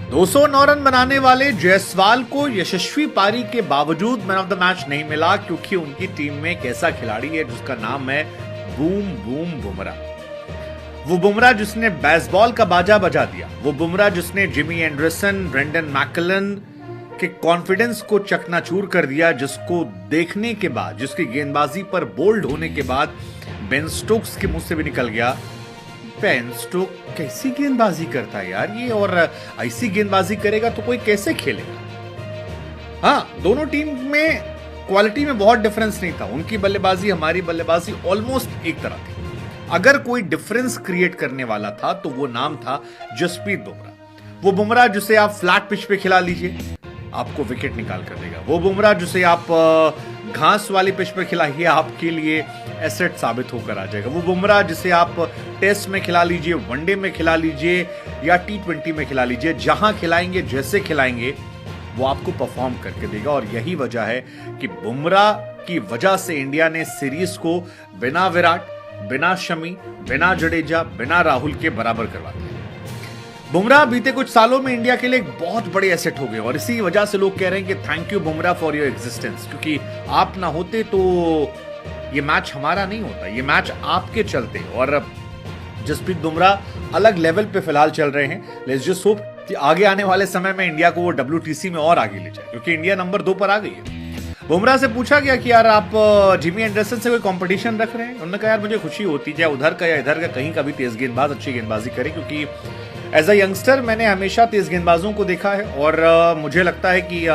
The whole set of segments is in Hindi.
209 रन बनाने वाले जायसवाल को यशस्वी पारी के बावजूद मैन ऑफ द मैच नहीं मिला क्योंकि उनकी टीम में एक ऐसा खिलाड़ी है जिसका नाम है बूम बूम बुमराह। वो बुमराह जिसने बेसबॉल का बाजा बजा दिया, वो बुमराह जिसने जिमी एंडरसन, ब्रेंडन मैकलन के कॉन्फिडेंस को चकनाचूर कर दिया, जिसको देखने के बाद, जिसकी गेंदबाजी पर बोल्ड होने के बाद बेन स्टोक्स के मुंह से भी निकल गया, बेन स्टोक कैसी गेंदबाजी करता है यार ये, और ऐसी गेंदबाजी करेगा तो कोई कैसे खेलेगा। हाँ, दोनों टीम में क्वालिटी में बहुत डिफरेंस नहीं था, उनकी बल्लेबाजी हमारी बल्लेबाजी ऑलमोस्ट एक तरह थी। अगर कोई डिफरेंस क्रिएट करने वाला था तो वो नाम था जसप्रीत बुमराह। वो बुमराह जिसे आप फ्लैट पिच पे खिला लीजिए, आपको विकेट निकाल कर देगा। वो बुमराह जिसे आप घास वाली पिच पर खिलाइए, आपके लिए एसेट साबित होकर आ जाएगा। वो बुमराह जिसे आप टेस्ट में खिला लीजिए, वनडे में खिला लीजिए या T20 में खिला लीजिए, जहां खिलाएंगे, जैसे खिलाएंगे, वो आपको परफॉर्म करके देगा। और यही वजह है कि बुमराह की वजह से इंडिया ने सीरीज को बिना विराट, बिना शमी, बिना जडेजा, बिना राहुल के बराबर करवा दिया। बुमराह बीते कुछ सालों में इंडिया के लिए एक बहुत बड़े एसेट हो गए और इसी वजह से लोग कह रहे हैं कि thank you Bumrah for your existence, क्योंकि आप ना होते तो ये मैच हमारा नहीं होता, ये मैच आपके चलते। और जसप्रीत बुमराह अलग लेवल पे फिलहाल चल रहे हैं। लेट्स जस्ट होप कि आगे आने वाले समय में इंडिया को वो WTC में और आगे ले जाए, क्योंकि इंडिया नंबर 2 पर आ गई है। बुमराह से पूछा गया कि यार आप जिमी एंडरसन से कोई कंपटीशन रख रहे हैं? उन्होंने कहा यार मुझे खुशी होती है उधर का या इधर का, कहीं का भी तेज गेंदबाज अच्छी गेंदबाजी करे, क्योंकि एज अ यंगस्टर मैंने हमेशा तेज गेंदबाजों को देखा है। और मुझे लगता है कि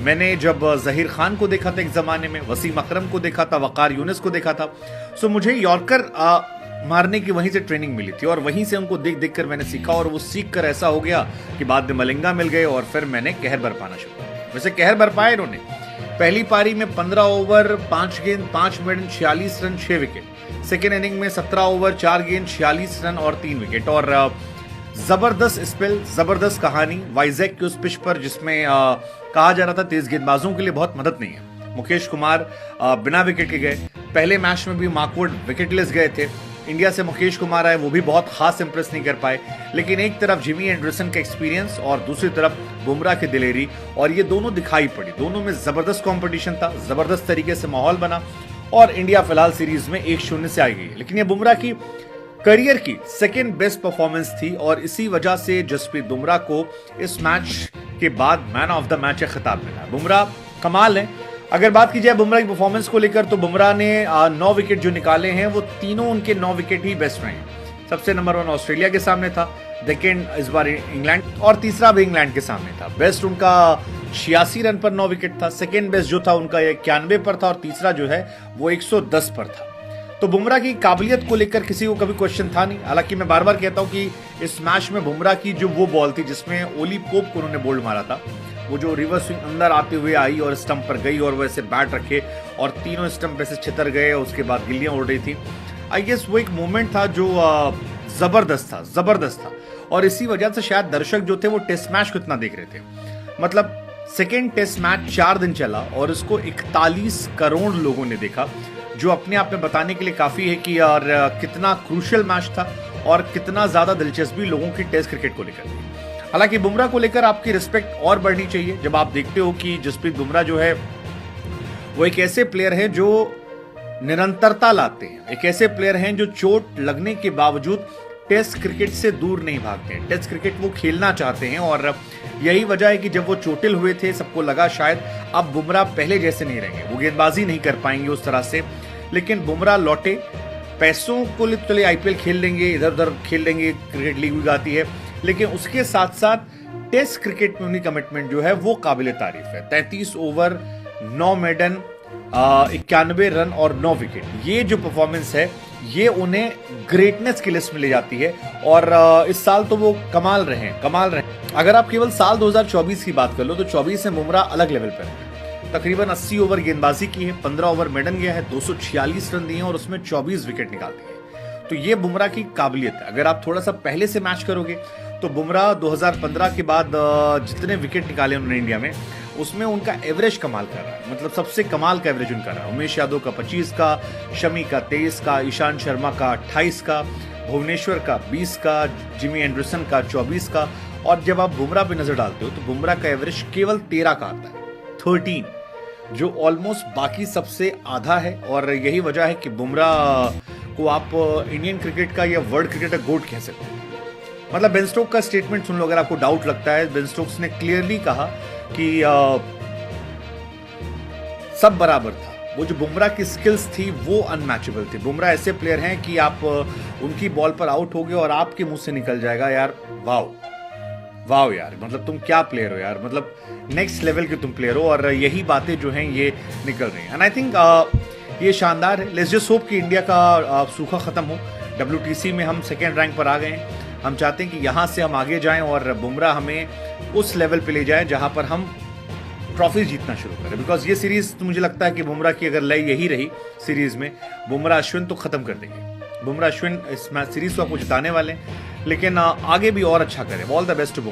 मैंने जब जहीर खान को देखा था एक जमाने में, वसीम अकरम को देखा था, वकार यूनिस को देखा था, सो मुझे यॉर्कर मारने की वहीं से ट्रेनिंग मिली थी और वहीं से उनको देख देख कर मैंने सीखा। और वो सीख कर ऐसा हो गया कि बाद में मलिंगा मिल गए और फिर मैंने कहर बरपाना शुरू किया। वैसे कहर बरपाया इन्होंने पहली पारी में 15 ओवर 5 गेंद 5 minute 46 run 6 wicket. Second inning में 17 ओवर 4 गेंद 46 रन और 3 विकेट। और जबरदस्त स्पेल, जबरदस्त कहानी वाइजैक की उस पिच पर जिसमें कहा जा रहा था तेज गेंदबाजों के लिए बहुत मदद नहीं है। मुकेश कुमार बिना विकेट के गए, पहले मैच में भी मार्कवुड विकेटलेस गए थे। इंडिया से मुकेश कुमार आए, वो भी बहुत खास इंप्रेस नहीं कर पाए। लेकिन एक तरफ जिमी एंडरसन का एक्सपीरियंस और दूसरी तरफ बुमराह की दिलेरी, और ये दोनों दिखाई पड़ी। दोनों में जबरदस्त कंपटीशन था, जबरदस्त तरीके से माहौल बना और इंडिया फिलहाल सीरीज में 1-0 से आई गई। लेकिन ये बुमराह की करियर की सेकेंड बेस्ट परफॉर्मेंस थी और इसी वजह से जसप्रीत बुमराह को इस मैच के बाद मैन ऑफ द मैच का खिताब मिला। बुमराह कमाल है। अगर बात की जाए बुमराह की परफॉर्मेंस को लेकर तो बुमराह ने 9 विकेट जो निकाले हैं वो तीनों उनके 9 विकेट ही बेस्ट रहे हैं। सबसे नंबर 1 ऑस्ट्रेलिया के सामने था, सेकेंड इस बार इंग्लैंड और तीसरा भी इंग्लैंड के सामने था। बेस्ट उनका 86 रन पर 9 विकेट था, सेकेंड बेस्ट जो था उनका 91 पर था और तीसरा जो है वो 110 पर था। तो बुमराह की काबिलियत को लेकर किसी को कभी क्वेश्चन था नहीं। हालांकि मैं बार बार कहता हूं कि इस मैच में बुमराह की जो वो बॉल थी जिसमें ओली पोप को उन्होंने बोल्ड मारा था, वो जो रिवर्स स्विंग अंदर आते हुए आई और स्टंप पर गई और वैसे बैट रखे और तीनों स्टंप पे से छितर गए और उसके बाद गिल्लियां उड़ रही थी, आई गेस वो एक मोमेंट था जो जबरदस्त था। और इसी वजह से शायद दर्शक जो थे वो टेस्ट मैच को इतना देख रहे थे। मतलब सेकेंड टेस्ट मैच 4 दिन चला और इसको 41 करोड़ लोगों ने देखा, जो अपने आप में बताने के लिए काफी है कि यार कितना क्रूशियल मैच था और कितना ज्यादा दिलचस्पी लोगों की टेस्ट क्रिकेट को लेकर थी। हालांकि बुमराह को लेकर आपकी रिस्पेक्ट और बढ़नी चाहिए जब आप देखते हो कि जसप्रीत बुमराह जो है वो एक ऐसे प्लेयर है जो निरंतरता लाते हैं, एक ऐसे प्लेयर हैं जो चोट लगने के बावजूद टेस्ट क्रिकेट से दूर नहीं भागते हैं। टेस्ट क्रिकेट वो खेलना चाहते हैं और यही वजह है कि जब वो चोटिल हुए थे सबको लगा शायद अब बुमराह पहले जैसे नहीं रहेंगे, वो गेंदबाजी नहीं कर पाएंगे उस तरह से। लेकिन बुमराह लौटे, पैसों को लिए IPL खेल लेंगे, इधर उधर खेल लेंगे, क्रिकेट लीग भी आती है, लेकिन उसके साथ साथ टेस्ट क्रिकेट में उनकी कमिटमेंट जो है वो काबिले तारीफ है। 33 ओवर 9 मेडन 91 रन और 9 विकेट, ये जो परफॉर्मेंस है ये उन्हें ग्रेटनेस की लिस्ट में ले जाती है। और इस साल तो वो कमाल रहे हैं। अगर आप केवल साल 2024 की बात कर लो तो 24 में बुमराह अलग लेवल पर है। तकरीबन 80 ओवर गेंदबाजी की है, 15 ओवर मेडन गया है, 246 रन दिए और उसमें 24 विकेट निकाल दिए। तो ये बुमराह की काबिलियत है। अगर आप थोड़ा सा पहले से मैच करोगे तो बुमराह 2015 के बाद जितने विकेट निकाले उन्होंने इंडिया में, उसमें उनका एवरेज कमाल कर रहा है। मतलब सबसे कमाल का एवरेज उनका रहा है। उमेश यादव का 25 का, शमी का 23 का, ईशांत शर्मा का 28 का, भुवनेश्वर का 20 का, जिमी एंडरसन का 24 का और जब आप बुमराह पे नजर डालते हो तो बुमराह का एवरेज केवल 13 का आता है, 13, जो ऑलमोस्ट बाकी सबसे आधा है। और यही वजह है कि बुमराह को आप इंडियन क्रिकेट का या वर्ल्ड क्रिकेट का गोट कह सकते हैं। मतलब बेन स्टोक्स का स्टेटमेंट सुन लो अगर आपको डाउट लगता है। बेन स्टोक्स ने क्लियरली कहा कि सब बराबर था, वो जो बुमराह की स्किल्स थी वो अनमैचेबल थी। बुमराह ऐसे प्लेयर हैं कि आप उनकी बॉल पर आउट हो गए और आपके मुंह से निकल जाएगा यार वाओ वाओ यार, मतलब तुम क्या प्लेयर हो यार, मतलब नेक्स्ट लेवल के तुम प्लेयर हो। और यही बातें जो हैं ये निकल रही हैं एंड आई थिंक ये शानदार है। लेट्स जस्ट होप कि इंडिया का सूखा खत्म हो। WTC में हम सेकेंड रैंक पर आ गए हैं। हम चाहते हैं कि यहाँ से हम आगे जाएं और बुमराह हमें उस लेवल पे ले जाए जहां पर हम ट्रॉफी जीतना शुरू करें। बिकॉज ये सीरीज तो मुझे लगता है कि बुमराह की अगर लय यही रही सीरीज में, बुमराह अश्विन तो खत्म कर देंगे। बुमराह अश्विन इस मैच सीरीज को आपको जिताने वाले हैं, लेकिन आगे भी और अच्छा करें। All the best to Bumrah.